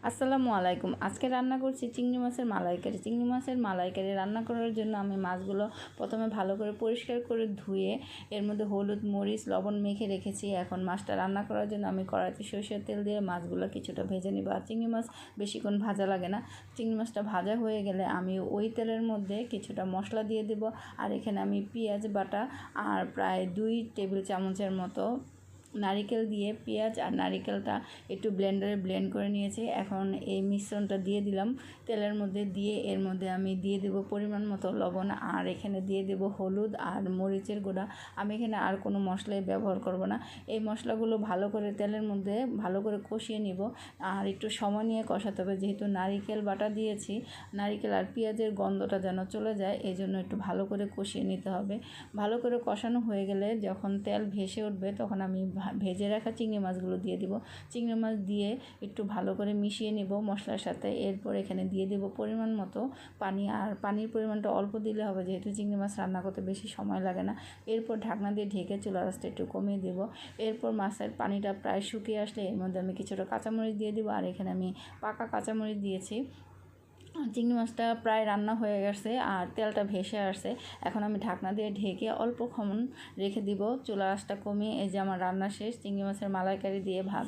আসসালামু আলাইকুম। আজকে রান্না করছি চিংড়ি মাছের মালাইকারি। চিংড়ি মাছের মালাইকারি রান্না করার জন্য আমি মাছগুলো প্রথমে ভালো করে পরিষ্কার করে ধুয়ে এর মধ্যে হলুদ, মরিচ, লবণ মেখে রেখেছি। এখন মাছটা রান্না করার জন্য আমি কড়াইতে সরষের তেল দিয়ে মাছগুলো কিছুটা ভেজে নিব। আর চিংড়ি মাছ বেশিক্ষণ ভাজা লাগে না। চিংড়ি মাছটা ভাজা হয়ে গেলে আমি ওই তেলের মধ্যে কিছুটা মশলা দিয়ে দেব। আর এখানে আমি পেঁয়াজ বাটা আর প্রায় 2 টেবিল চামচের মতো নারিকেল দিয়ে পেঁয়াজ আর নারিকেলটা একটু ব্লেন্ডারে ব্লেন্ড করে নিয়েছি। এখন এই মিশ্রণটা দিয়ে দিলাম তেলের মধ্যে। দিয়ে এর মধ্যে আমি দিয়ে দেব পরিমাণ মতো লবণ, আর এখানে দিয়ে দেব হলুদ আর মরিচের গুঁড়া। আমি এখানে আর কোনো মশলাই ব্যবহার করব না। এই মশলাগুলো ভালো করে তেলের মধ্যে ভালো করে কষিয়ে নিব। আর একটু সময় নিয়ে কষাতে হবে, যেহেতু নারিকেল বাটা দিয়েছি, নারিকেল আর পেঁয়াজের গন্ধটা যেন চলে যায়, এই জন্য একটু ভালো করে কষিয়ে নিতে হবে। ভালো করে কষানো হয়ে গেলে যখন তেল ভেসে উঠবে তখন আমি ভেজে রাখা চিংড়ি মাছগুলো দিয়ে দিব। চিংড়ি মাছ দিয়ে একটু ভালো করে মিশিয়ে নেব মশলার সাথে। এরপর এখানে দিয়ে দেব পরিমাণ মতো পানি, আর পানির পরিমাণটা অল্প দিলে হবে, যেহেতু চিংড়ি মাছ রান্না করতে বেশি সময় লাগে না। এরপর ঢাকনা দিয়ে ঢেকে চুলার আঁচটা একটু কমিয়ে দেব। এরপর মাছের পানিটা প্রায় শুকিয়ে আসলে এর মধ্যে আমি কিছুটা কাঁচামরিচ দিয়ে দিব। আর এখানে আমি পাকা কাঁচামরিচ দিয়েছি। চিংড়ি মাছটা প্রায় রান্না হয়ে গেছে আর তেলটা ভেসে আসছে। এখন আমি ঢাকনা দিয়ে ঢেকে অল্পক্ষণ রেখে দিব, চুলার আঁচটা কমিয়ে। এই যে আমার রান্না শেষ, চিংড়ি মাছের মালাইকারি দিয়ে ভাত।